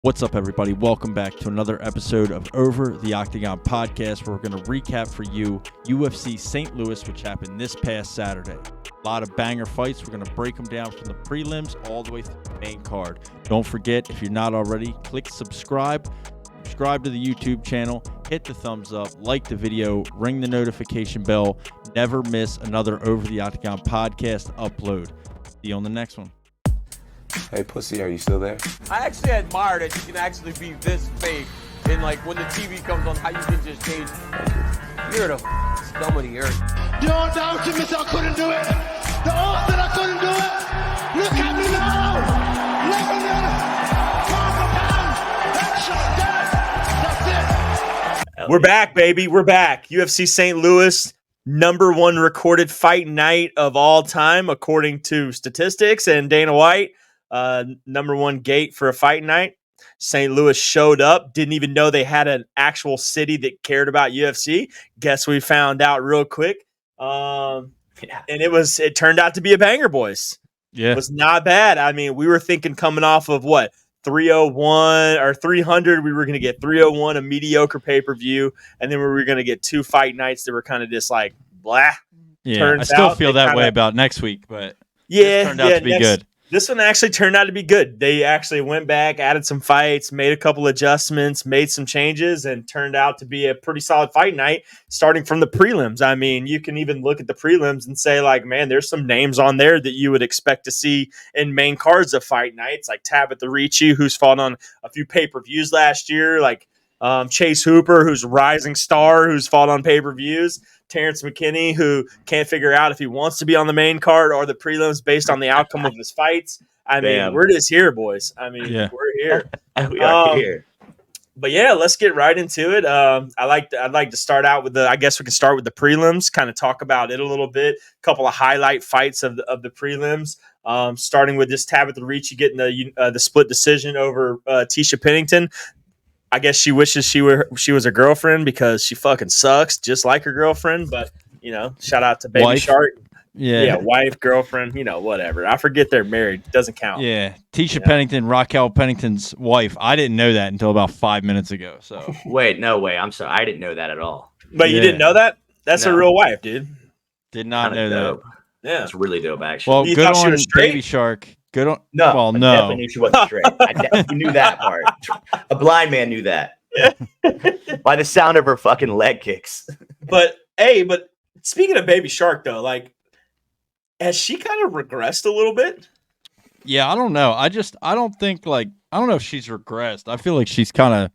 What's up, everybody? Welcome back to another episode of Over the Octagon podcast, where we're going to recap for you UFC St. Louis, which happened this past Saturday. A lot of banger fights. We're going to break them down from the prelims all the way through the main card. Don't forget, if you're not already, click subscribe to the YouTube channel, hit the thumbs up, like the video, ring the notification bell. Never miss another Over the Octagon podcast upload. See you on the next one. Hey, pussy, are you still there? I actually admire that you can actually be this fake. And like when the TV comes on, how you can just change. You're the scum of the earth. You don't doubt me, I couldn't do it. The odds that I couldn't do it. Look at me now. That's it. We're back, baby. We're back. UFC St. Louis, number one recorded fight night of all time, according to statistics and Dana White. Number one gate for a fight night. St. Louis showed up, didn't even know they had an actual city that cared about UFC. Guess we found out real quick. And it turned out to be a banger, boys. Yeah. It was not bad. I mean, we were thinking coming off of 301 or 300, we were going to get 301, a mediocre pay-per-view, and then we were going to get two fight nights that were kind of just like blah. Yeah, I still feel that way about next week, but it turned out to be good. This one actually turned out to be good. They actually went back, added some fights, made a couple adjustments, made some changes, and turned out to be a pretty solid fight night starting from the prelims. I mean, you can even look at the prelims and say, like, man, there's some names on there that you would expect to see in main cards of fight nights, like Tabitha Ricci, who's fought on a few pay-per-views last year, like Chase Hooper, who's a rising star, who's fought on pay-per-views, Terence McKee, who can't figure out if he wants to be on the main card or the prelims based on the outcome of his fights. I mean, we're just here, boys. I mean, we're here. We are here. But yeah, let's get right into it. I'd like to start out with I guess we can start with the prelims, kind of talk about it a little bit. A couple of highlight fights of the prelims. Starting with this Tabitha Ricci getting the split decision over Tisha Pennington. I guess she wishes she was her girlfriend because she fucking sucks, just like her girlfriend. But shout out to Baby Wife. Shark. Yeah, wife, girlfriend, whatever. I forget they're married. Doesn't count. Yeah, Tisha Pennington, Raquel Pennington's wife. I didn't know that until about 5 minutes ago. So Wait, no way. I'm sorry. I didn't know that at all. But you didn't know that? That's her real wife, dude. Did not know dope. that. Yeah, it's really dope, actually. Well, You good thought she on was straight? Baby Shark. Good on. No, well, I no. definitely knew she wasn't straight. I definitely knew that part. A blind man knew that. By the sound of her fucking leg kicks. But speaking of Baby Shark, though, like, has she kind of regressed a little bit? Yeah, I don't know. I don't think I don't know if she's regressed. I feel like she's kind of.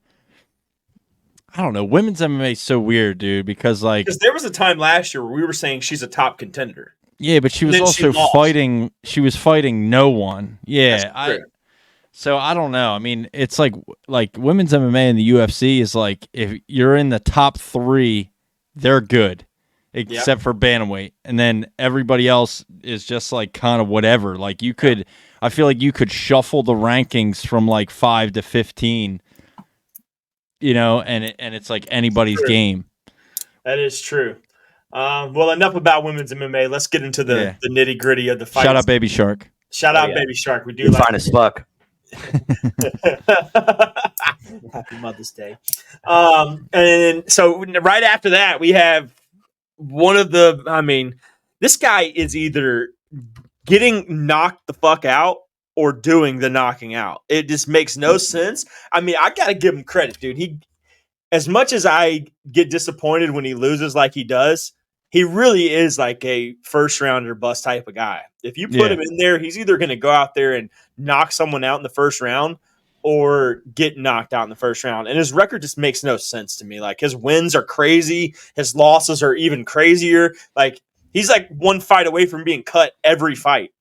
I don't know. Women's MMA is so weird, dude, because there was a time last year where we were saying she's a top contender. Yeah, but she was also fighting. She was fighting no one. Yeah, So I don't know. I mean, it's like women's MMA in the UFC is like if you're in the top 3, they're good, except for bantamweight, and then everybody else is just like kind of whatever. Like I feel like you could shuffle the rankings from like 5 to 15, and it's like anybody's game. That is true. Well, enough about women's MMA. Let's get into the nitty gritty of the fight. Shout out Baby Shark. Shout out Baby Shark. We do You're fine as fuck. Happy Mother's Day. And so right after that, we have this guy is either getting knocked the fuck out or doing the knocking out. It just makes no sense. I mean, I got to give him credit, dude. As much as I get disappointed when he loses like he does, he really is like a first rounder bust type of guy. If you put him in there, he's either going to go out there and knock someone out in the first round or get knocked out in the first round. And his record just makes no sense to me. Like, his wins are crazy. His losses are even crazier. Like, he's like one fight away from being cut every fight.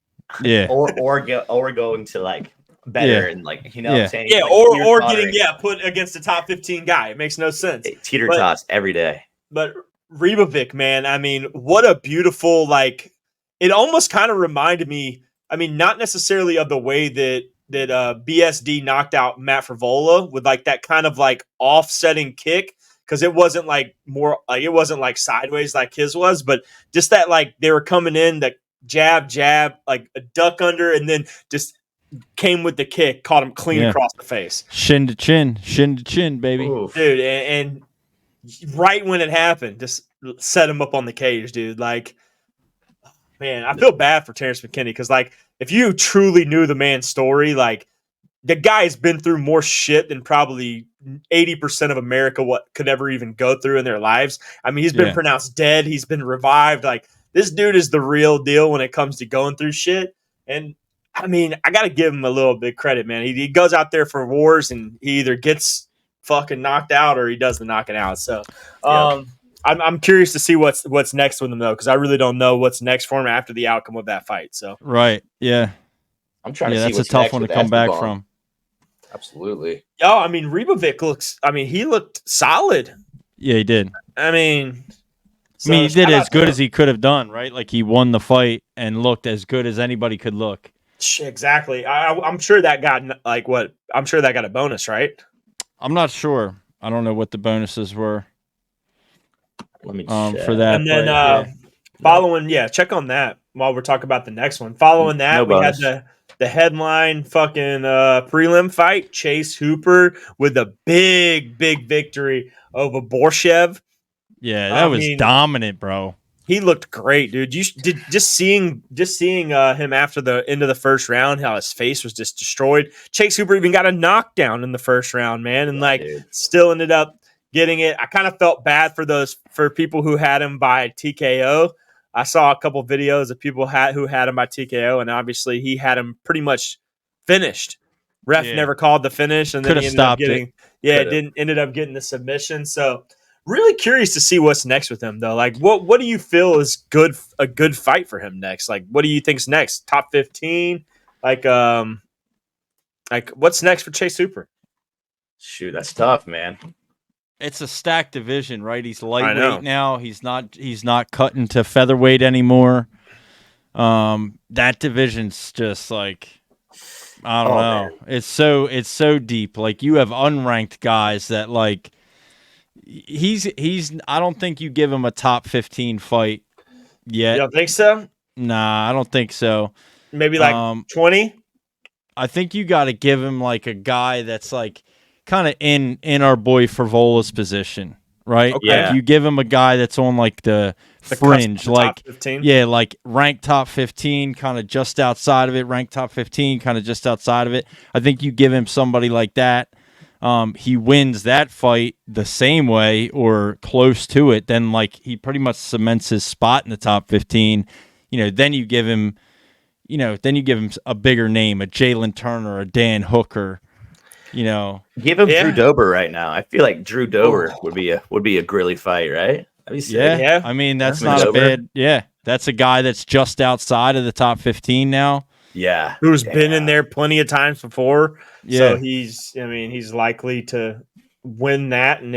Yeah. or going to like better and like, what I'm saying? Yeah, like, or getting put against a top 15 guy. It makes no sense. Teeter tots every day. But Ribovic, man, I mean, what a beautiful, like, it almost kind of reminded me, I mean, not necessarily of the way that BSD knocked out Matt Frevola with like that kind of like offsetting kick, because it wasn't like it wasn't like sideways like his was, but just that like they were coming in, the jab, like a duck under, and then just came with the kick, caught him clean across the face. Shin to chin, baby. Oof. Dude, and right when it happened, just set him up on the cage, dude. Like, man, I feel bad for Terence McKee because, like, if you truly knew the man's story, like, the guy's been through more shit than probably 80% of America could ever even go through in their lives. I mean, he's been pronounced dead. He's been revived. Like, this dude is the real deal when it comes to going through shit. And I mean, I got to give him a little bit of credit, man. He goes out there for wars and he either gets fucking knocked out or he doesn't knock it out. So I'm curious to see what's next with him, though, because I really don't know what's next for him after the outcome of that fight. So Right. Yeah. I'm trying to see that's what's a tough next one to with come back Esteban. from. Absolutely. Yo, I mean, he looked solid. Yeah, he did. I mean, he did as good as he could have done, right? Like, he won the fight and looked as good as anybody could look. Exactly. I'm sure that got I'm sure that got a bonus, right? I'm not sure. I don't know what the bonuses were Let me for that. And then following, check on that while we're talking about the next one. Following that, we had the headline fucking prelim fight. Chase Hooper with a big victory over Borshev. Yeah, that was dominant, bro. He looked great, dude. Just seeing him after the end of the first round, how his face was just destroyed. Chase Hooper even got a knockdown in the first round, man, and still ended up getting it. I kind of felt bad for people who had him by TKO. I saw a couple videos of people who had him by TKO, and obviously he had him pretty much finished. Ref never called the finish, and then he ended up getting ended up getting the submission. So really curious to see what's next with him, though. Like, what do you feel is a good fight for him next? Like, what do you think's next? Top 15? Like what's next for Chase Hooper? Shoot, that's tough, man. It's a stacked division, right? He's lightweight now. He's not cutting to featherweight anymore. That division's just like, I don't know. Man. It's so deep. Like, you have unranked guys that, like, he's I don't think you give him a top 15 fight yet. You don't think so? Nah, I don't think so. Maybe like 20? I think you got to give him like a guy that's like kind of in our boy Fervola's position, right? Okay. Yeah. Like, you give him a guy that's on like the fringe, like top 15? Yeah, like ranked top 15, kind of just outside of it. Ranked top 15, kind of just outside of it. I think you give him somebody like that. He wins that fight the same way or close to it, then like he pretty much cements his spot in the top 15. Then you give him, a bigger name, a Jalen Turner, a Dan Hooker. Give him Drew Dober right now. I feel like Drew Dober would be a grilly fight, right? Yeah. I mean, that's not a bad. Yeah, that's a guy that's just outside of the top 15 now. Yeah, who's been in there plenty of times before. Yeah. So he's likely to win that. And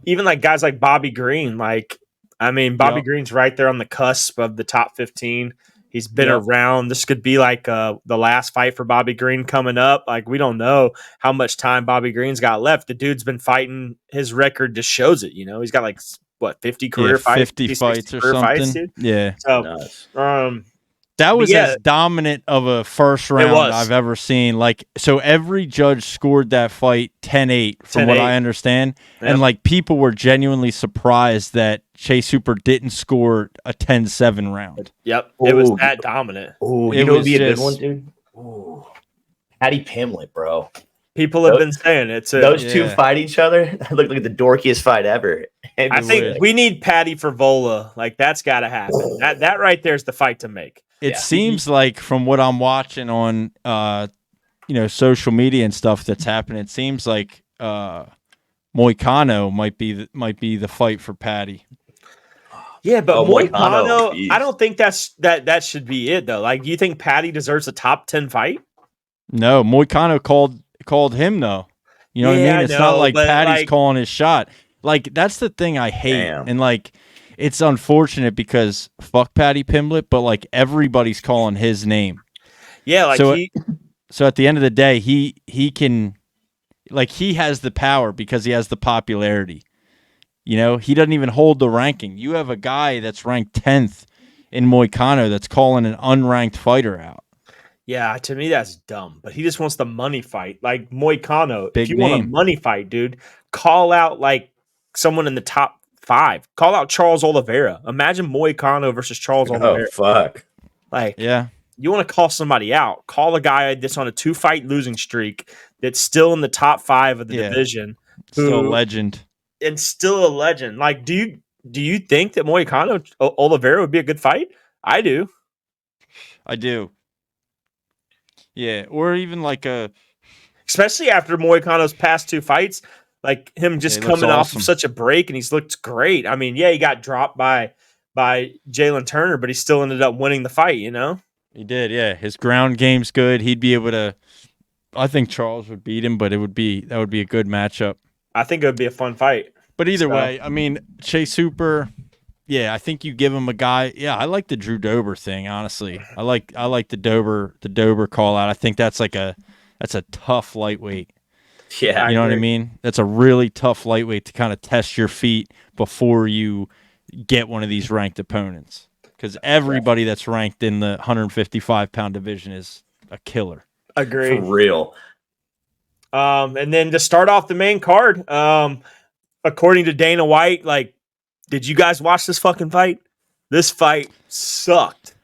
even like guys like Bobby Green, Bobby Green's right there on the cusp of the top 15. He's been around. This could be like the last fight for Bobby Green coming up. Like, we don't know how much time Bobby Green's got left. The dude's been fighting. His record just shows it. He's got 50 career fights, 50 fights or something. Fights, dude. Yeah. So, that was as dominant of a first round I've ever seen. So every judge scored that fight 10-8 from what I understand. Yep. And people were genuinely surprised that Chase Hooper didn't score a 10-7 round. Yep. It was that dominant. Oh, it would be a good one, dude. Ooh. Patty Pimlet, bro. People have been saying it. Those two fight each other. That looked like the dorkiest fight ever. I think we need Patty Fervola. That's got to happen. That right there is the fight to make. It seems like, from what I'm watching on, social media and stuff that's happening, it seems like Moicano might be the fight for Patty. Yeah, but Moicano, I don't think that should be it though. Do you think Patty deserves a top 10 fight? No, Moicano called him though. You know what I mean? It's not like Patty's calling his shot. That's the thing I hate, and it's unfortunate because fuck Patty Pimblett, but everybody's calling his name. Yeah, so at the end of the day, he can, he has the power because he has the popularity. He doesn't even hold the ranking. You have a guy that's ranked 10th in Moicano that's calling an unranked fighter out. Yeah, to me that's dumb. But he just wants the money fight, like Moicano. Big If you want a name. money fight, dude, call out like someone in the top 5. Call out Charles Oliveira. Imagine Moicano versus Charles Oh Oliveira. fuck. Like, Yeah. you want to call somebody out? Call a guy that's on a 2-fight losing streak that's still in the top 5 of the division, Still a legend. and still a legend. Like, do you think that Moicano Oliveira would be a good fight? I do. I do. Yeah, or even like a Especially after Moicano's past 2 fights, like him just he looks coming off awesome. of such a break, and he's looked great. I mean, yeah, he got dropped by Jalen Turner, but he still ended up winning the fight. You know, he did. Yeah, his ground game's good. He'd be able to. I think Charles would beat him, but that would be a good matchup. I think it would be a fun fight. But either way, I mean, Chase Hooper. Yeah, I think you give him a guy. Yeah, I like the Drew Dober thing. Honestly, I like the Dober call out. I think that's a tough lightweight. Yeah. You know what I mean? That's a really tough lightweight to kind of test your feet before you get one of these ranked opponents. Because everybody that's ranked in the 155-pound division is a killer. Agreed. For real. And then to start off the main card, according to Dana White, like, did you guys watch this fucking fight? This fight sucked.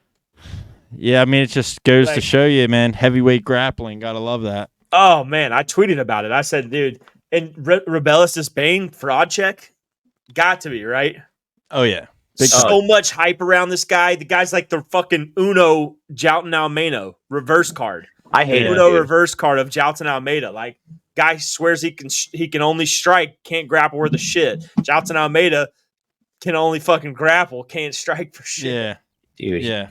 Yeah, I mean, it just goes to Like- show you, man, heavyweight grappling. Gotta love that. Oh man, I tweeted about it. I said, dude, and Rebellis Bane fraud check, got to be right. Oh, yeah. Big So much hype around this guy. The guy's like the fucking Uno Jalton Almeida reverse card. I hate it. Uno Dude. reverse card of Jalton Almeida. Like, guy swears he can only strike, can't grapple worth a shit. Jalton Almeida can only fucking grapple, can't strike for shit. Yeah. Dude. Yeah.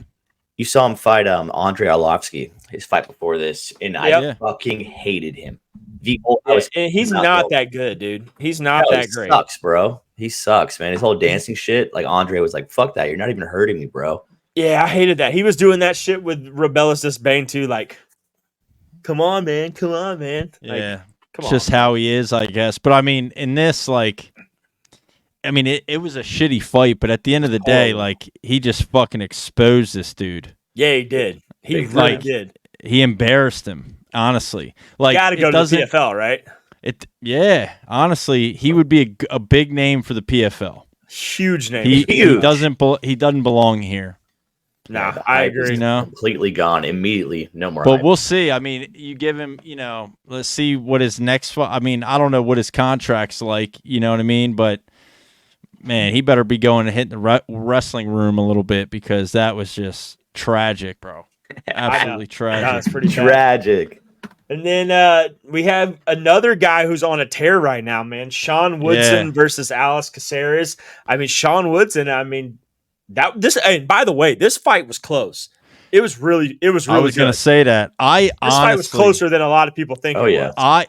You saw him fight Andre Arlovsky, his fight before this, and Yep. I fucking hated him. And he's not that good, dude. He's not that He great. sucks, bro. He sucks, man. His whole dancing shit, like Andre was like, fuck that. You're not even hurting me, bro. Yeah, I hated that. He was doing that shit with Rebellis Bane too. Like, come on, man. Come on, man. Like, Yeah. come It's on. just how he is, I guess. But I mean, in this, like, I mean, it was a shitty fight, but at the end of the day, like, he just fucking exposed this dude. Yeah, he did. He Big really like- did. He embarrassed him, honestly. Like, Got to it go to the doesn't- PFL, right? Yeah, honestly, he would be a big name for the PFL. Huge name. He Huge. doesn't belong here. Nah, The I hype is agree. You know? Completely gone immediately. No more. But hype. we'll see. I mean, you give him, let's see what his next fight. I mean, I don't know what his contract's like, you know what I mean? But, man, he better be going and hitting the wrestling room a little bit because that was just tragic, bro. Absolutely tragic. That's pretty bad. Tragic. And then we have another guy who's on a tear right now, man. Sean Woodson Yeah. versus Alice Caceres. I mean, Sean Woodson. I mean, and by the way, this fight was close. It was really I was good. going to say that. This fight was honestly- closer than a lot of people think. Oh, it yeah. was.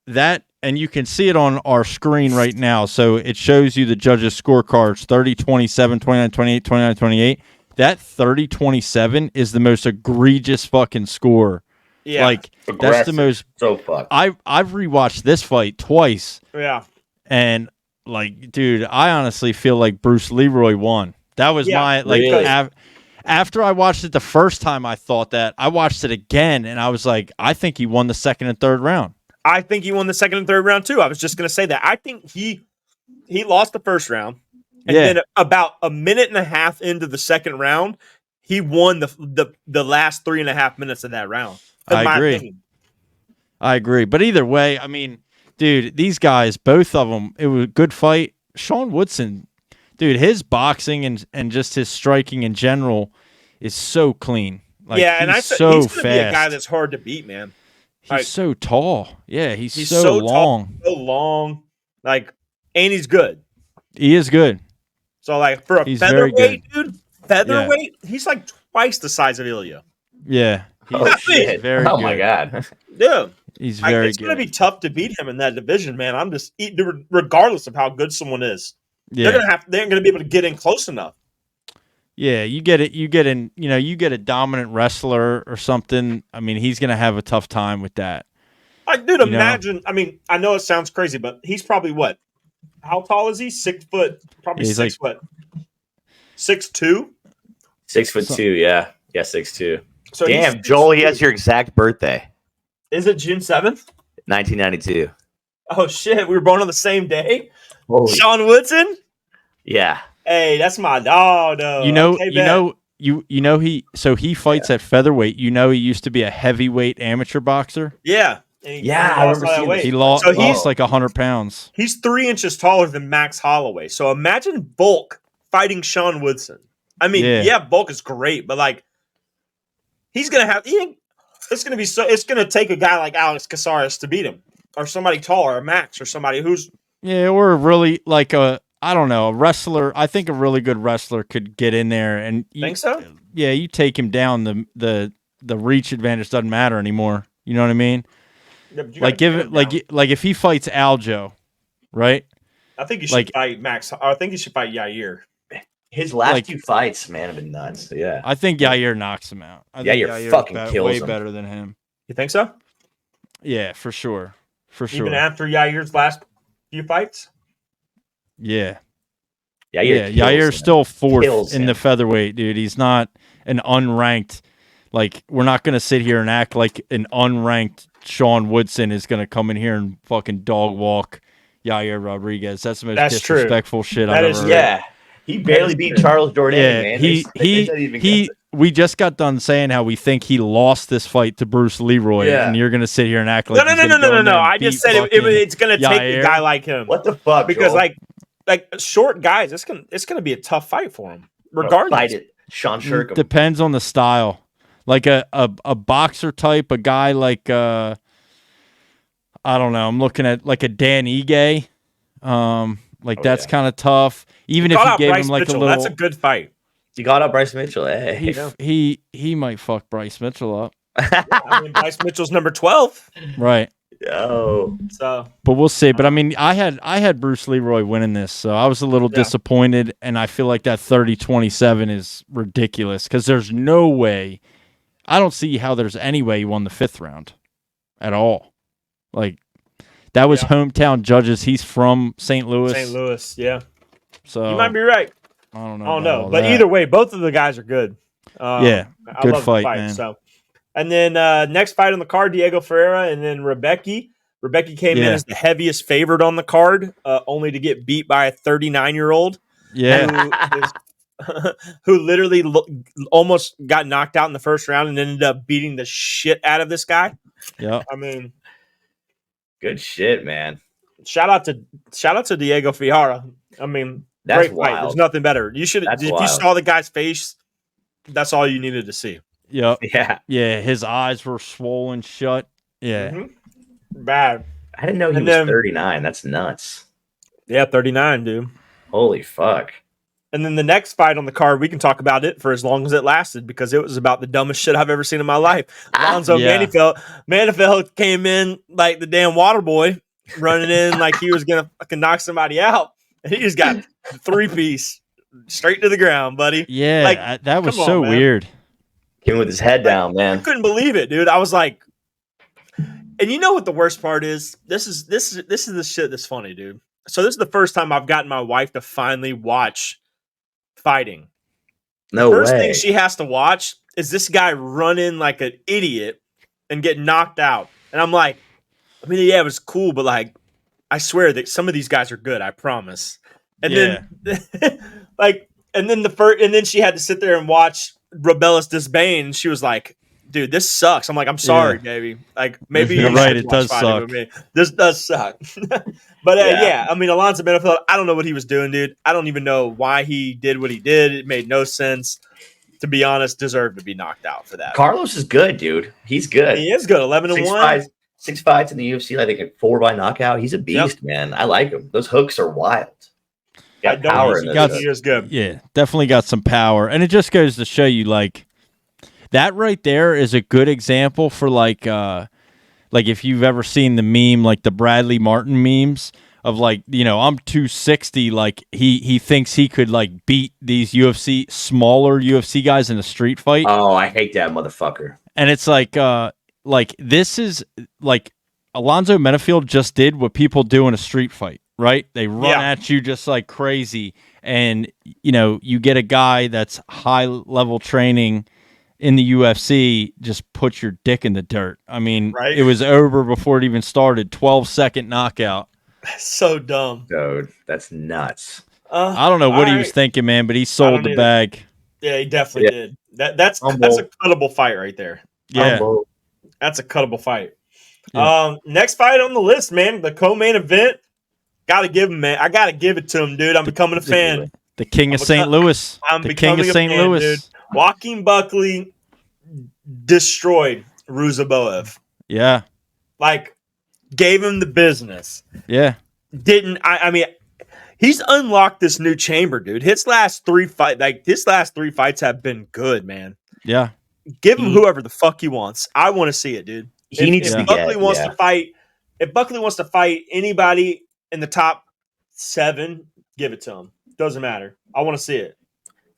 That and you can see it on our screen right now. So it shows you the judges' scorecards 30, 27, 29, 28, 29, 28. That 30, 27 is the most egregious fucking score. Yeah, Like, that's the Aggressive. most. So fucked. I've rewatched this fight twice, yeah. and like, dude, I honestly feel like Bruce Leroy won. That was Yeah, my like. really? After I watched it the first time, I thought that. I watched it again, and I was like, I think he won the second and third round. I think he won the second and third round too. I was just going to say that. I think he lost the first round, and Yeah. then about a minute and a half into the second round, he won the last 3.5 minutes of that round. in I my agree. opinion. I agree, but either way, I mean, dude, these guys, both of them, it was a good fight. Sean Woodson, dude, his boxing and just his striking in general is so clean. Like, yeah, and he's I said so he's fast. going to be a guy that's hard to beat, man. He's like- so tall. Yeah, he's He's so long. so long, like, and he's good. He is good. So, like, for a He's very featherweight, dude, he's like twice the size of Ilya. Yeah, he's, Oh shit! very Oh good. my god! Yeah. he's Like, very it's going good. to be tough to beat him in that division, man. I'm just regardless of how good someone is, yeah, they ain't going to be able to get in close enough. yeah. You get it. You get in. You get a dominant wrestler or something. I mean, he's gonna have a tough time with that. Like, dude, You know? imagine. I mean, I know it sounds crazy, but he's probably what? How tall is he? 6 foot. Probably He's 6 foot. 6'2". 6'2", yeah, 6'2". So Damn, Joel, he has your exact birthday. Is it June 7th? 1992. Oh shit, we were born on the same day. Holy Sean Woodson. yeah. Hey, that's my dog, though. You know, Okay, you know, you know he fights at featherweight. You know, he used to be a heavyweight amateur boxer. Yeah. Yeah, I remember seeing this. He lost. So He's like 100 pounds. He's 3 inches taller than Max Holloway. So imagine bulk fighting Sean Woodson. I mean, yeah, bulk is great, but like he's gonna have. It's gonna be so. It's gonna take a guy like Alex Caceres to beat him, or somebody taller, or Max, or somebody who's or really like a wrestler. I think a really good wrestler could get in there and think so. Yeah, you take him down. The reach advantage doesn't matter anymore. You know what I mean? Yeah, like if he fights Aljo, right? I think he should fight Max. I think he should fight Yair. His last 2 fights, man, have been nuts. Yeah. I think Yair knocks him out. Yair fucking kills way him. better than him. You think so? Yeah, for sure. Even after Yair's last few fights? Yeah. Yair's still fourth in the featherweight, dude. He's not an unranked. Like, we're not going to sit here and act like an unranked Sean Woodson is going to come in here and fucking dog walk Yair Rodriguez. That's the most disrespectful shit I've ever heard. Yeah. He barely beat Charles Jourdain, man. We just got done saying how we think he lost this fight to Bruce Leroy, and you're going to sit here and act like no. I just said it's going to take a guy like him. What the fuck? Because Joel? like short guys, it's gonna be a tough fight for him, regardless. Fight it, Sean Sherkham. Depends on the style. Like a boxer type, a guy like I don't know. I'm looking at like a Dan Ige. That's kind of tough. Even if you gave him like Mitchell, a little, that's a good fight. You got up Bryce Mitchell. Hey, he might fuck Bryce Mitchell up. I mean, Bryce Mitchell's number 12, right? Oh, so. But we'll see. But I mean, I had Bruce Leroy winning this, so I was a little disappointed, and I feel like that 30-27 is ridiculous because there's no way. I don't see how there's any way he won the 5th round at all. Like. That was hometown judges. He's from St. Louis. St. Louis, yeah. So you might be right. I don't know. I don't know. But either way, both of the guys are good. Good I love fight, the fight, man. So, and then next fight on the card, Diego Ferreira and then Rebecca. Rebecca came in as the heaviest favorite on the card, only to get beat by a 39-year-old. Yeah. Who literally almost got knocked out in the first round and ended up beating the shit out of this guy. Yeah. I mean, good shit, man. Shout out to Diego Ferreira. I mean, that's great wild. fight. There's nothing better. You should if you saw the guy's face, that's all you needed to see. Yep. Yeah. Yeah. His eyes were swollen shut. Yeah. Mm-hmm. Bad. I didn't know he was 39. That's nuts. Yeah, 39, dude. Holy fuck. And then the next fight on the card, we can talk about it for as long as it lasted because it was about the dumbest shit I've ever seen in my life. Alonzo Manifeld came in like the damn water boy, running in like he was going to fucking knock somebody out. And he just got 3-piece straight to the ground, buddy. Yeah, like, that was so weird. Came with his head down, man. I couldn't believe it, dude. I was like, and you know what the worst part is? This is the shit that's funny, dude. So this is the first time I've gotten my wife to finally watch fighting. No First way. thing she has to watch is this guy running like an idiot and get knocked out. And I'm like, I mean, yeah, it was cool, but like, I swear that some of these guys are good. I promise. And then, and then she had to sit there and watch Rebellis Disbane, and she was like, "Dude, this sucks." I'm like, "I'm sorry, baby. Like, maybe you're you right. should It watch does fighting suck. with me. This does suck." But I mean, Alonzo Manifeld, I don't know what he was doing, dude. I don't even know why he did what he did. It made no sense. To be honest, deserved to be knocked out for that. Carlos is good, dude. He's good. He is good. 11-1. 6 fights in the UFC. I think 4 by knockout. He's a beast, man. I like him. Those hooks are wild. Got power in this. He is good. Yeah, definitely got some power, and it just goes to show you, like, that right there is a good example for like if you've ever seen the meme, like the Bradley Martin memes of like, you know, I'm 260, like he thinks he could like beat these smaller UFC guys in a street fight. Oh, I hate that motherfucker. And it's like this is like Alonzo Manifeld just did what people do in a street fight, right? They run at you just like crazy, and you know, you get a guy that's high level training in the UFC just put your dick in the dirt. I mean, Right? it was over before it even started. 12-second knockout. So dumb. Dude, that's nuts. I don't know what all he was right. thinking, man, but he I sold don't the either. bag. Yeah, he definitely did. That's a cuttable fight right there. Yeah. That's a cuttable fight. Yeah. Next fight on the list, man, the co-main event. Gotta give him, man. I gotta give it to him, dude. I'm becoming a fan. The king of St. Louis. I'm The king of becoming a St. fan, Louis. dude. Joaquin Buckley destroyed Ruziboev. Yeah. Like, gave him the business. Yeah. I mean, he's unlocked this new chamber, dude. His last three fights have been good, man. Yeah. Give him whoever the fuck he wants. I want to see it, dude. If Buckley wants to fight anybody in the top 7, give it to him. Doesn't matter. I want to see it.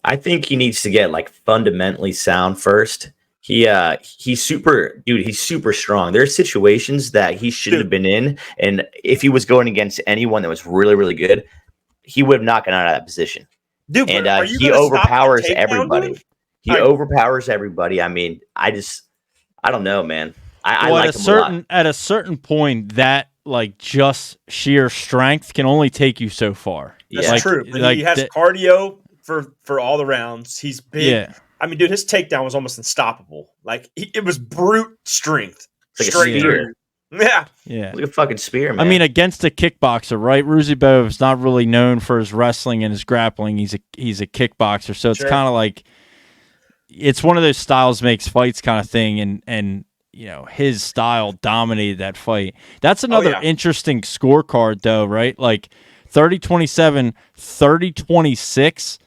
I think he needs to get like fundamentally sound first. He's super strong. There's situations that he shouldn't have been in, and if he was going against anyone that was really, really good, he would have knocked him out of that position. Dude, and are you he gonna stop the overpowers takedown, everybody. dude? He overpowers everybody. I mean, I don't know, man. I like him a lot. At a certain point, that like just sheer strength can only take you so far. That's true. But he has cardio for all the rounds. He's big. Yeah. I mean, dude, his takedown was almost unstoppable. Like it was brute strength. It's like a spear. Yeah. Yeah. Like a fucking spear, man. I mean, against a kickboxer, right? Ruziboev is not really known for his wrestling and his grappling. He's a kickboxer, so it's kind of like it's one of those styles makes fights kind of thing, and you know his style dominated that fight. That's another interesting scorecard, though, right? Like 30-27, 30-26.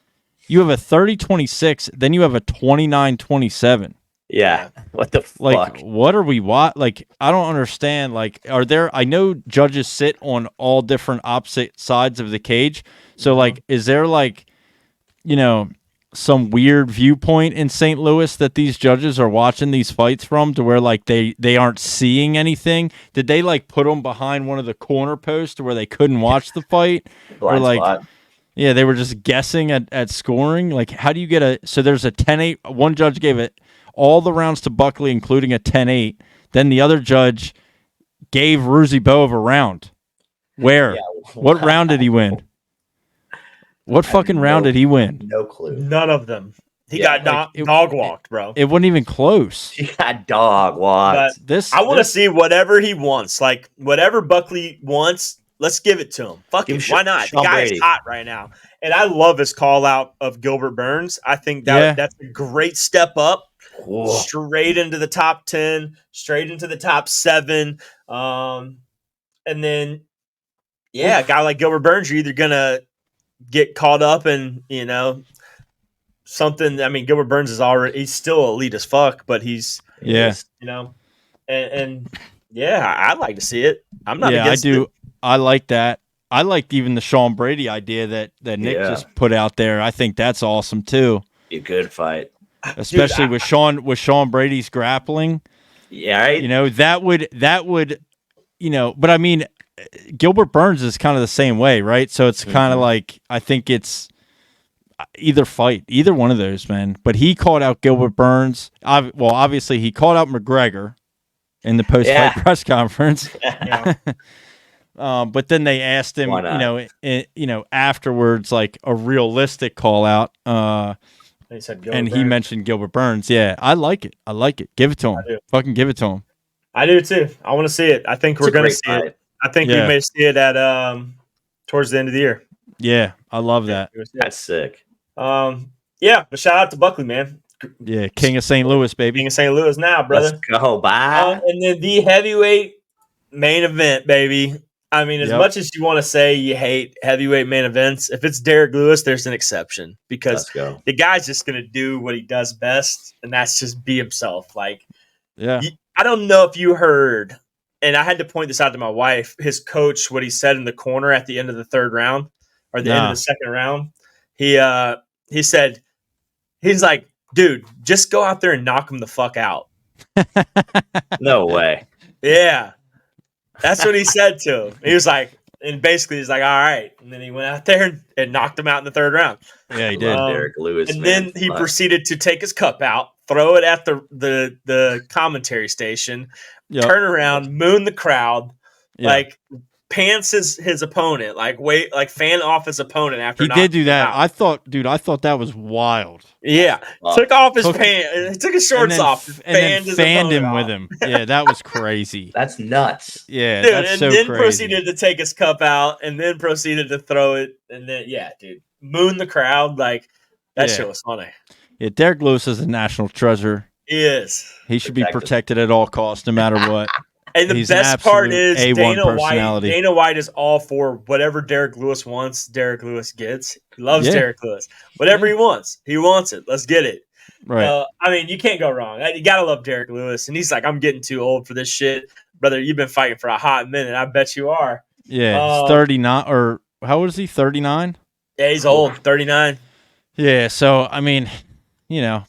You have a 30-26, then you have a 29-27. Yeah. What the fuck? Like, what are we like, I don't understand. Like, I know judges sit on all different opposite sides of the cage. So, like, is there, like, you know, some weird viewpoint in St. Louis that these judges are watching these fights from to where, like, they aren't seeing anything? Did they, like, put them behind one of the corner posts to where they couldn't watch the fight? Or, like, spot. Yeah, they were just guessing at scoring. Like, how do you get so there's a 10-8. One judge gave it all the rounds to Buckley, including a 10-8. Then the other judge gave Ruziboev a round. Where? What round did he win? What fucking round did he win? No clue. None of them. He got dog walked, bro. It wasn't even close. He got dog walked. I want to see whatever he wants. Like, whatever Buckley wants, let's give it to him. Fuck it. Why not? The guy is hot right now. And I love his call out of Gilbert Burns. I think that's a great step up. Whoa. Straight into the top 10, straight into the top 7. And then, a guy like Gilbert Burns, you're either going to get caught up in, you know, something. I mean, Gilbert Burns he's still elite as fuck, but he's you know, and I'd like to see it. I'm not against it. I like that. I liked even the Sean Brady idea that Nick just put out there. I think that's awesome too. Be a good fight. Especially with Sean Brady's grappling. Yeah, right? You know, that would you know, but I mean Gilbert Burns is kind of the same way, right? So it's kind of like I think it's either one of those, man. But he called out Gilbert Burns. Obviously he called out McGregor in the post-fight press conference. But then they asked him, you know, afterwards, like a realistic call out. He mentioned Gilbert Burns. Yeah, I like it. Give it to him. Fucking give it to him. I do too. I want to see it. I think we're going to see it. I think we may see it at towards the end of the year. Yeah, I love that. That's sick. But shout out to Buckley, man. Yeah, King of St. Louis, baby. King of St. Louis now, brother. Let's go, bye. And then the heavyweight main event, baby. I mean, as much as you want to say you hate heavyweight main events, if it's Derrick Lewis, there's an exception because the guy's just going to do what he does best, and that's just be himself. Like, I don't know if you heard, and I had to point this out to my wife, his coach, what he said in the corner at the end of the third round or the end of the second round. He said, he's like, dude, just go out there and knock him the fuck out. No way. Yeah. That's what he said to him. He was like, And basically he's like, all right. And then he went out there and knocked him out in the third round. Yeah, he did. Derrick Lewis, and man. then he proceeded to take his cup out, throw it at the commentary station, Yep. turn around, moon the crowd, Yeah. like pants his opponent, like fan off his opponent after He knocking did do him that. out. I thought that was wild. Yeah, took off his pants, took his shorts off, and then his fanned him opponent with off. him. Yeah, that was crazy. That's nuts. Yeah, Dude, that's and so then crazy. proceeded to take his cup out, and then proceeded to throw it, and then dude, moon the crowd, like that shit was funny. Yeah, Derrick Lewis is a national treasure. He is. He should be protected at all costs, no matter what. And the He's an best part is absolute A1 Dana White. personality. Dana White is all for whatever Derrick Lewis wants. Derrick Lewis gets. He loves Derrick Lewis. Whatever he wants it. Let's get it. Right. I mean, you can't go wrong. You gotta love Derrick Lewis. And he's like, I'm getting too old for this shit, brother. You've been fighting for a hot minute. I bet you are. Yeah, he's 39, or how old is he? 39. Yeah, he's old. 39. Yeah. So I mean,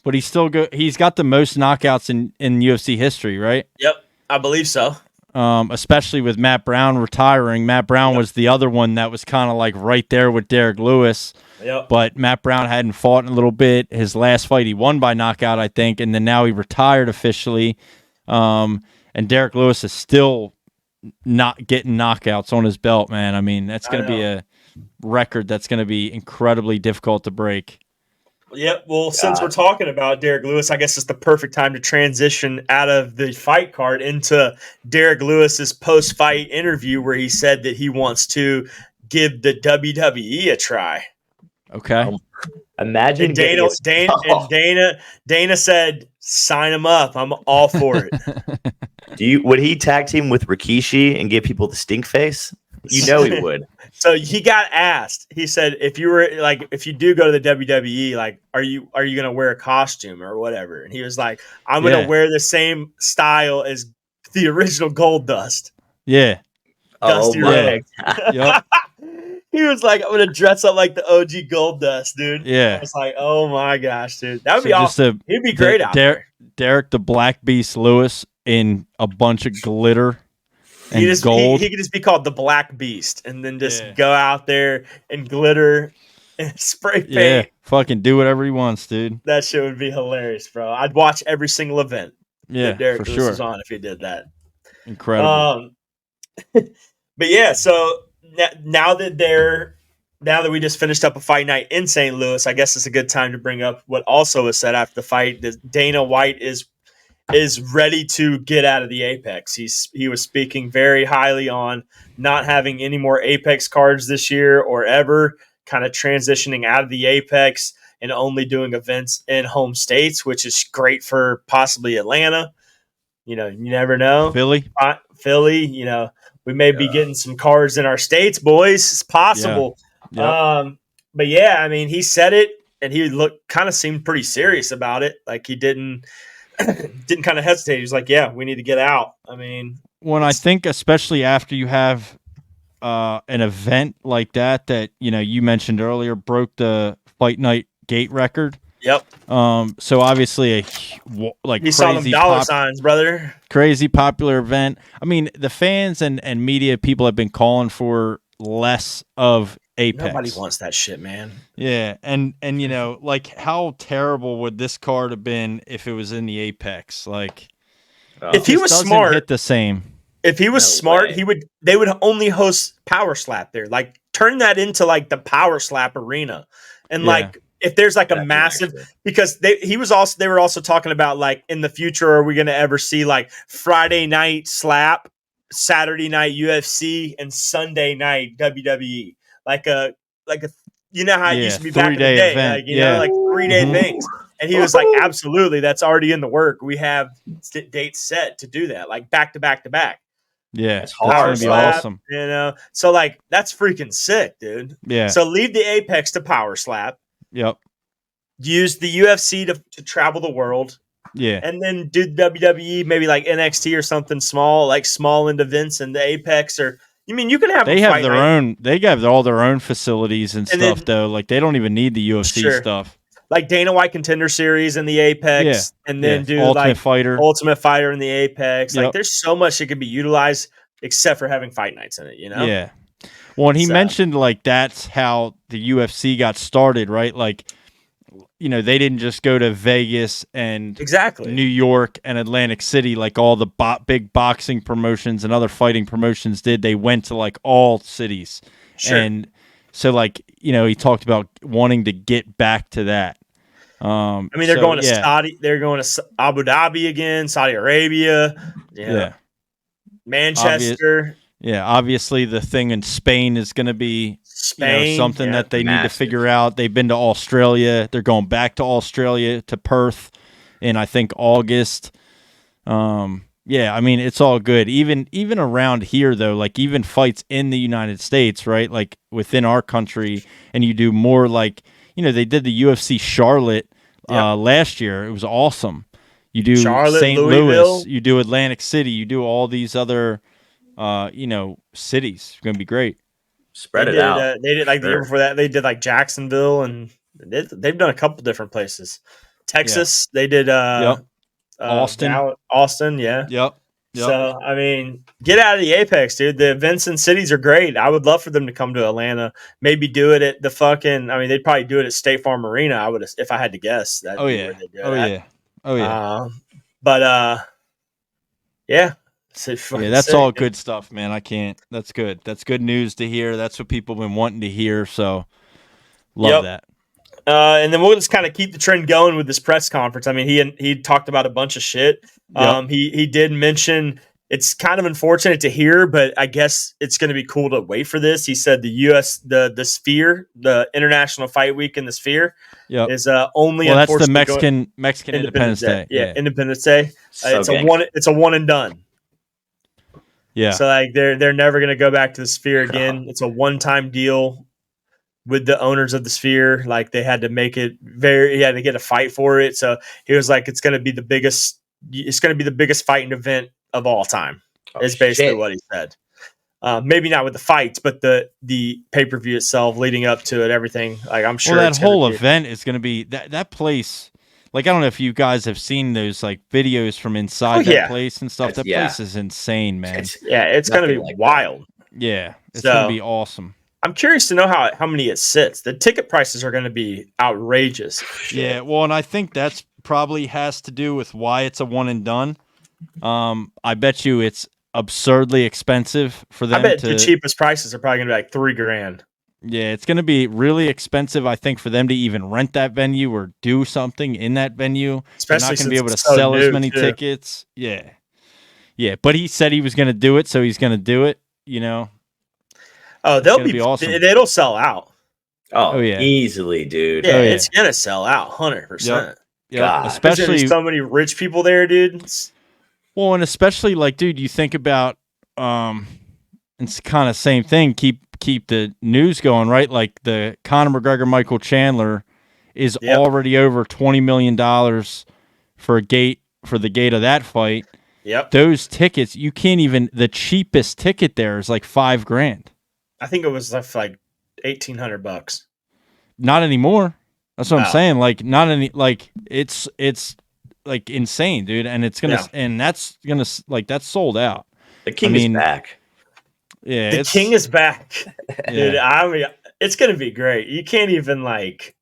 but he's still good. He's got the most knockouts in UFC history, right? Yep, I believe so. Especially with Matt Brown retiring. Matt Brown was the other one that was kind of like right there with Derrick Lewis. Yep. But Matt Brown hadn't fought in a little bit. His last fight he won by knockout, I think, and then now he retired officially. And Derrick Lewis is still not getting knockouts on his belt, man. I mean, that's going to be a record that's going to be incredibly difficult to break. Yep. Well, since we're talking about Derrick Lewis, I guess it's the perfect time to transition out of the fight card into Derrick Lewis's post-fight interview where he said that he wants to give the WWE a try. Okay. Imagine And Dana said, "Sign him up. I'm all for it." Would he tag team with Rikishi and give people the stink face? You know he would. So he got asked. He said, "If you do go to the WWE, like, are you gonna wear a costume or whatever?" And he was like, "I'm gonna wear the same style as the original Gold Dust." Yeah. Dusty Rhodes. Yep. He was like, "I'm gonna dress up like the OG Gold Dust, dude." Yeah. I was like, "Oh my gosh, dude, that would be awesome." He'd be great out there. Derrick the Black Beast Lewis in a bunch of glitter and gold. He could just be called the Black Beast, and then just go out there and glitter and spray paint. Yeah, fucking do whatever he wants, dude. That shit would be hilarious, bro. I'd watch every single event. Yeah, that Derrick for Lewis sure. was on if he did that. Incredible. But yeah, so now that we just finished up a fight night in St. Louis, I guess it's a good time to bring up what also was said after the fight. That Dana White is ready to get out of the Apex. He was speaking very highly on not having any more Apex cards this year or ever, kind of transitioning out of the Apex and only doing events in home states, which is great for possibly Atlanta. You never know. Philly, we may be getting some cards in our states, boys. It's possible. Yeah. Yep. But yeah, I mean, he said it, and he seemed pretty serious about it. Like he didn't kind of hesitate. He was like, "Yeah, we need to get out." I mean, I think especially after you have an event like that you mentioned earlier broke the fight night gate record. Yep. So obviously you saw them dollar signs, brother. Crazy popular event. I mean, the fans and media people have been calling for less of Apex. Nobody wants that shit, man. Yeah, and how terrible would this card have been if it was in the Apex? Like, if he was smart, hit the same. If he was smart, they would only host Power Slap there. Like, turn that into like the Power Slap arena, and if there's like a massive, because they were also talking about like in the future, are we going to ever see like Friday night Slap, Saturday night UFC, and Sunday night WWE, like a how it used to be back in the day, event. Like 3-day things. And he was like, absolutely, that's already in the work. We have dates set to do that, like back to back to back. Yeah, it's hard. That's gonna be awesome. So like that's freaking sick, dude. Yeah. So leave the Apex to Power Slap. Yep. Use the UFC to travel the world. Yeah. And then do WWE, maybe like NXT or something small, like small end events in the Apex, or you can have. They have their own. They have all their own facilities and stuff though. Like they don't even need the UFC stuff. Like Dana White Contender Series in the Apex, and then do Ultimate Fighter in the Apex. Like there's so much that can be utilized, except for having fight nights in it. Yeah. Well, and he So- mentioned like that's how the UFC got started, right? Like, they didn't just go to Vegas and Exactly. New York and Atlantic City like all the big boxing promotions and other fighting promotions did. They went to like all cities. Sure. And so like, he talked about wanting to get back to that. I mean, they're going to Saudi. They're going to Abu Dhabi again, Saudi Arabia. Yeah. Manchester. Obviously the thing in Spain is going to be Spain, something that they need to massive. figure out. They've been to Australia. They're going back to Australia, to Perth in, I think, August. I mean, it's all good. Even around here, though, like even fights in the United States, right? Like within our country, and you do more like, they did the UFC Charlotte last year. It was awesome. You do Charlotte, St. Louisville. Louis, you do Atlantic City, you do all these other cities. It's going to be great. Spread it out. They did like the year Sure. before that. They did like Jacksonville, and they've done a couple different places. Texas, they did. Austin. Austin, yeah. Yep. So I mean, get out of the Apex, dude. The events and cities are great. I would love for them to come to Atlanta. Maybe do it at the fucking. I mean, they'd probably do it at State Farm Arena. I would, if I had to guess. That'd be where they'd do it at. Yeah. That's all good stuff, man. I can't. That's good. That's good news to hear. That's what people have been wanting to hear. So, love that. And then we'll just kind of keep the trend going with this press conference. I mean, he talked about a bunch of shit. He did mention it's kind of unfortunate to hear, but I guess it's going to be cool to wait for this. He said the Sphere, the International Fight Week in the Sphere, is only. Well, that's the Mexican Independence Day. Yeah, Independence Day. So It's a one and done. Yeah. So like they're never going to go back to the Sphere again. It's a one-time deal with the owners of the Sphere. Like they had to make it he had to get a fight for it. So he was like, it's going to be the biggest fighting event of all time. Is basically what he said. Maybe not with the fights, but the pay-per-view itself leading up to it, everything. Like I'm sure that whole event is going to be that place. Like, I don't know if you guys have seen those like videos from inside that place and stuff. That place is insane, man. It's going to be wild. Yeah. It's going to be awesome. I'm curious to know how many it sits. The ticket prices are going to be outrageous. Yeah. Well, and I think that's probably has to do with why it's a one and done. I bet you it's absurdly expensive for them. I bet the cheapest prices are probably going to be like $3,000. Yeah, it's going to be really expensive, I think, for them to even rent that venue or do something in that venue. Especially They're not going to be able to so sell as many too. tickets. Yeah. Yeah, but he said he was going to do it, so he's going to do it, Oh, they'll be awesome. It'll sell out. Oh yeah. Easily, dude. Yeah, it's going to sell out 100%. Yeah, especially there's so many rich people there, dude. Well, and especially like, dude, you think about it's kind of same thing. Keep the news going, right? Like the Conor McGregor Michael Chandler is already over $20 million for the gate of that fight. Yep. Those tickets, you can't even. The cheapest ticket there is like $5,000. I think it was like $1,800. Not anymore. That's what I'm saying. Like not any. Like it's like insane, dude. And it's gonna and that's gonna like that's sold out. The king is back. Yeah, the king is back, dude. I mean, it's gonna be great. You can't even like.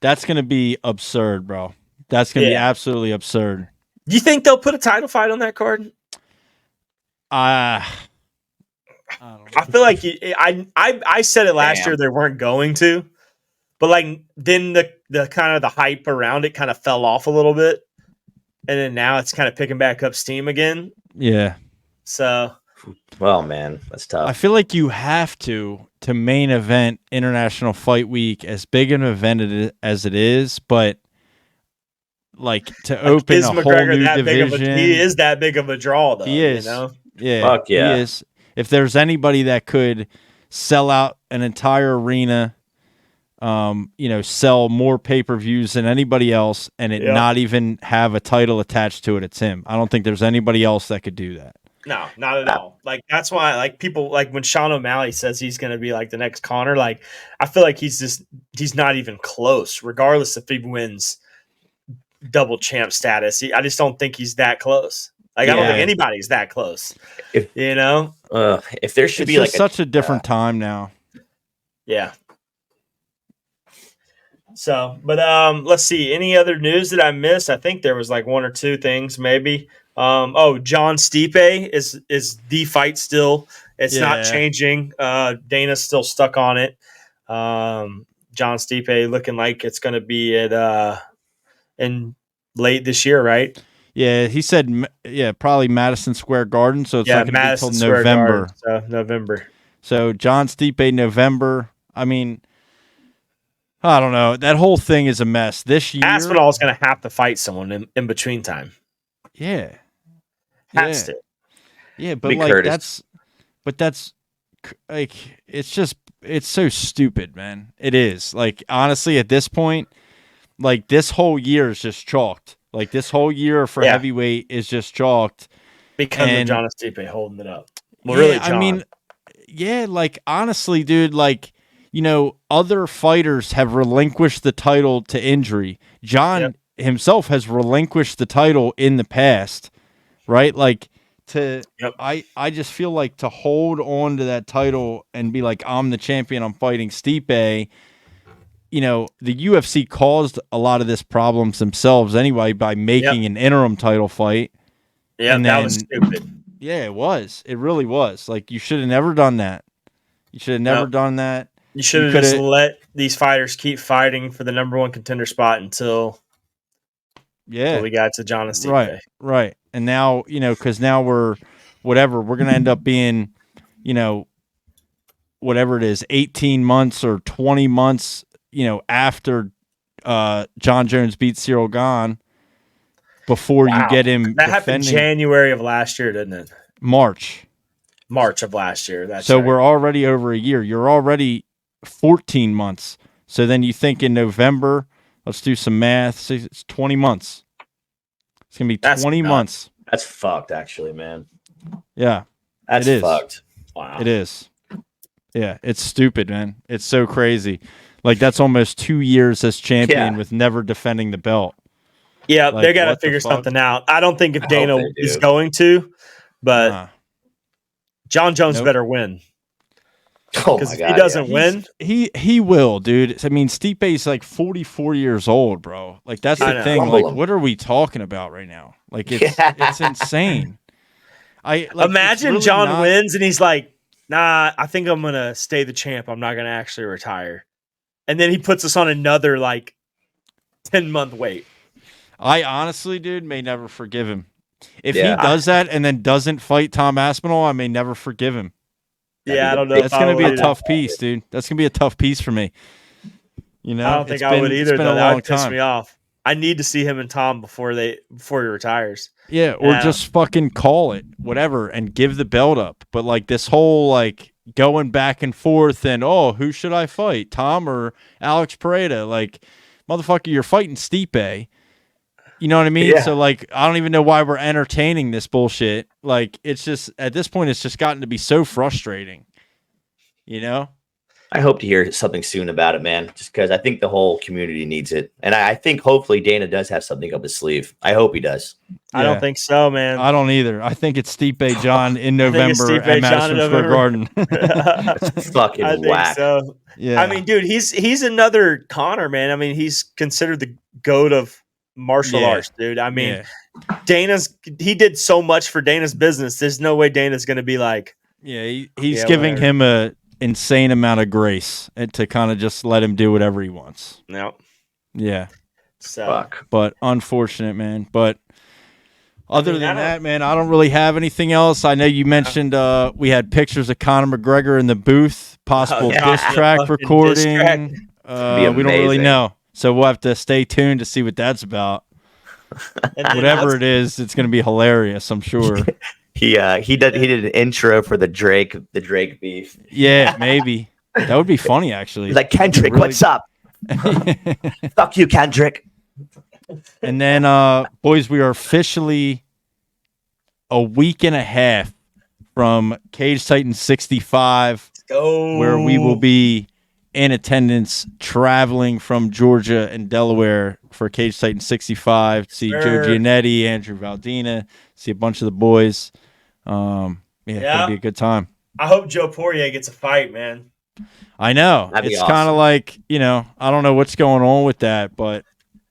That's gonna be absurd, bro. That's gonna be absolutely absurd. Do you think they'll put a title fight on that card? I don't know. I feel like I said it last year they weren't going to, but like then the kind of the hype around it kind of fell off a little bit, and then now it's kind of picking back up steam again. Yeah. So. Well, man, that's tough. I feel like you have to main event International Fight Week, as big an event as it is, but like to open a whole new division. He is that big of a draw, though. He is. You know? Yeah. Fuck yeah. He is. If there's anybody that could sell out an entire arena, sell more pay-per-views than anybody else, and it not even have a title attached to it, it's him. I don't think there's anybody else that could do that. No, not at all. Like that's why, like people, like when Sean O'Malley says he's going to be like the next Conor, like I feel like he's not even close, regardless if he wins double champ status. I just don't think he's that close. Like I don't think anybody's that close. If there should be like such a different time now. Yeah. So, but let's see. Any other news that I missed? I think there was like one or two things, maybe. John Stipe is the fight still. It's not changing. Dana's still stuck on it. John Stipe looking like it's going to be at in late this year, right? Yeah, he said, probably Madison Square Garden. So it's not going to be until November. November. So John Stipe, November. I mean, I don't know. That whole thing is a mess. This year, Aspinall's going to have to fight someone in between time. Yeah, has to. Yeah, but like that's like it's so stupid, man. It is. Like honestly, at this point, like this whole year is just chalked. Like this whole year for heavyweight is just chalked because of John Stipe holding it up. Well, really, John. I mean, like honestly, dude, like. Other fighters have relinquished the title to injury. John himself has relinquished the title in the past, right? Like I just feel like to hold on to that title and be like, I'm the champion, I'm fighting Stipe. The UFC caused a lot of this problems themselves anyway by making an interim title fight. Yeah, and that was stupid. Yeah, it was. It really was. Like you should have never done that. You should have never done that. You should have just let these fighters keep fighting for the number one contender spot until we got to John and Stipe. Right. And now, because now we're going to end up being, whatever it is, 18 months or 20 months, after John Jones beats Cyril Gane before you get him. That happened January of last year, didn't it? March of last year. That's we're already over a year. You're already 14 months. So then you think in November, let's do some math. So it's 20 months. It's going to be 20 months. That's fucked, actually, man. Yeah. That's fucked. Wow. It is. Yeah. It's stupid, man. It's so crazy. Like, that's almost 2 years as champion with never defending the belt. Yeah, like, they got to figure something out. I don't think if Dana is going to, but John Jones better win. Because if he doesn't win, he will, dude. I mean, Stipe's like 44 years old, bro. Like that's the thing. Like, what are we talking about right now? Like, it's insane. Imagine really John wins and he's like, "Nah, I think I'm gonna stay the champ. I'm not gonna actually retire." And then he puts us on another like 10-month wait. I honestly, dude, may never forgive him. If he does that and then doesn't fight Tom Aspinall, I may never forgive him. I don't know. That's going to be a tough piece, dude. That's going to be a tough piece for me. I don't think I would either. That would piss me off. I need to see him and Tom before he retires. Yeah, or just fucking call it, whatever, and give the belt up. But like this whole like going back and forth and who should I fight, Tom or Alex Pereira? Like, motherfucker, you're fighting Stipe. You know what I mean? Yeah. So, like, I don't even know why we're entertaining this bullshit. Like, it's just, at this point, it's just gotten to be so frustrating. I hope to hear something soon about it, man, just because I think the whole community needs it. And I think hopefully Dana does have something up his sleeve. I hope he does. I don't think so, man. I don't either. I think it's Stipe John in November at Madison Square Garden. That's fucking whack. So. Yeah. I mean, dude, he's another Connor, man. I mean, he's considered the GOAT of martial arts, dude. I mean, he did so much for Dana's business. There's no way Dana's going to be like, he's giving him a insane amount of grace and to kind of just let him do whatever he wants. No. Yeah. So, fuck. But unfortunate, man. But other than that, man, I don't really have anything else. I know you mentioned we had pictures of Conor McGregor in the booth, possible diss track recording. We don't really know. So we'll have to stay tuned to see what that's about. Whatever it is, it's going to be hilarious, I'm sure. He did an intro for the Drake beef. Yeah, maybe. That would be funny, actually. He's like, Kendrick, what's up? Fuck you, Kendrick. And then, boys, we are officially a week and a half from Cage Titan 65, where we will be in attendance, traveling from Georgia and Delaware for Cage Titan 65. See Joe Giannetti, Andrew Valdina, see a bunch of the boys. It's gonna be a good time. I hope Joe Poirier gets a fight, man. I know. That'd be it's awesome. kind of like, I don't know what's going on with that, but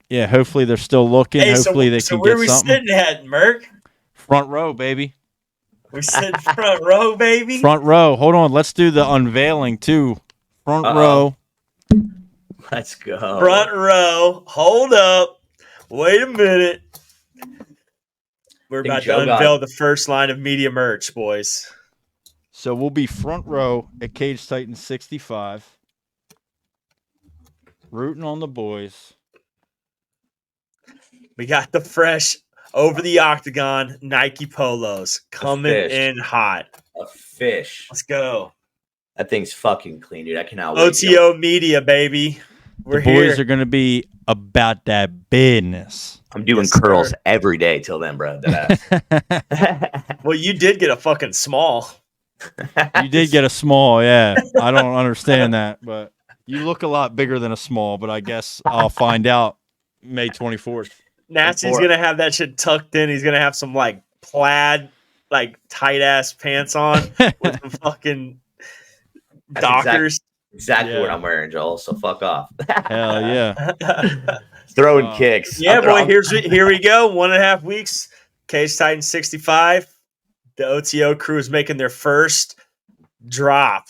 yeah, hopefully they're still looking. Hey, hopefully they so can where get we something. sitting at, Merc? Front row, baby. We sit front row, baby. Front row. Hold on. Let's do the unveiling too. Front row. Let's go. Front row. Hold up. Wait a minute. We're about to unveil the first line of media merch, boys. So we'll be front row at Cage Titan 65. Rooting on the boys. We got the fresh Over the Octagon Nike polos coming in hot. A fish. Let's go. That thing's fucking clean, dude. I cannot wait. OTO Media, baby. We're the boys here. Are going to be about that business. I'm doing curls every day till then, bro. Well, you did get a fucking small. You did get a small, yeah. I don't understand that, but you look a lot bigger than a small, but I guess I'll find out May 24th. Nasty's going to have that shit tucked in. He's going to have some, like, plaid, like, tight-ass pants on with some fucking Dockers. Exactly what I'm wearing, Joel, so fuck off. Hell yeah. Throwing kicks. Yeah, boy, here we go. 1.5 weeks. Cage Titan 65. The OTO crew is making their first drop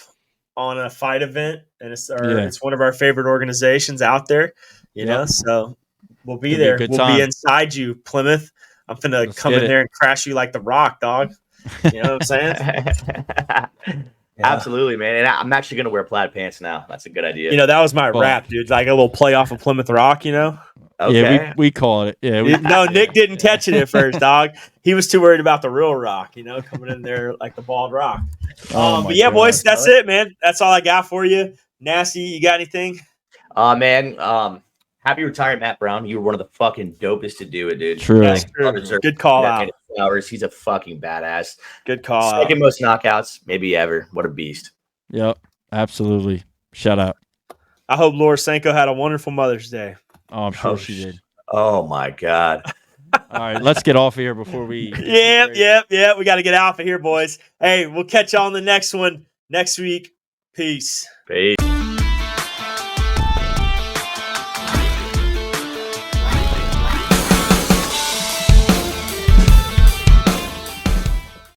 on a fight event, and it's one of our favorite organizations out there, you know, so we'll be there. We'll be inside you, Plymouth. I'm finna come in there and crash you like the Rock, dog. You know what I'm saying? Absolutely, man. And I'm actually going to wear plaid pants now. That's a good idea. You know, that was my rap, dude. Like a little play off of Plymouth Rock, you know? Okay. Yeah, we call it. Yeah. No, Nick didn't catch it at first, dog. He was too worried about the real Rock, you know, coming in there like the bald Rock. But yeah, boys, that's it, man. That's all I got for you. Nasty, you got anything? Man, happy retirement, Matt Brown. You were one of the fucking dopest to do it, dude. True. That's true. Good call out. He's a fucking badass. Good call out. Second most knockouts, maybe ever. What a beast. Yep, absolutely. Shout out. I hope Laura Sanko had a wonderful Mother's Day. Oh, I'm sure she did. Oh, my God. All right, let's get off of here before we... Yep. We got to get out of here, boys. Hey, we'll catch you on the next one next week. Peace. Peace.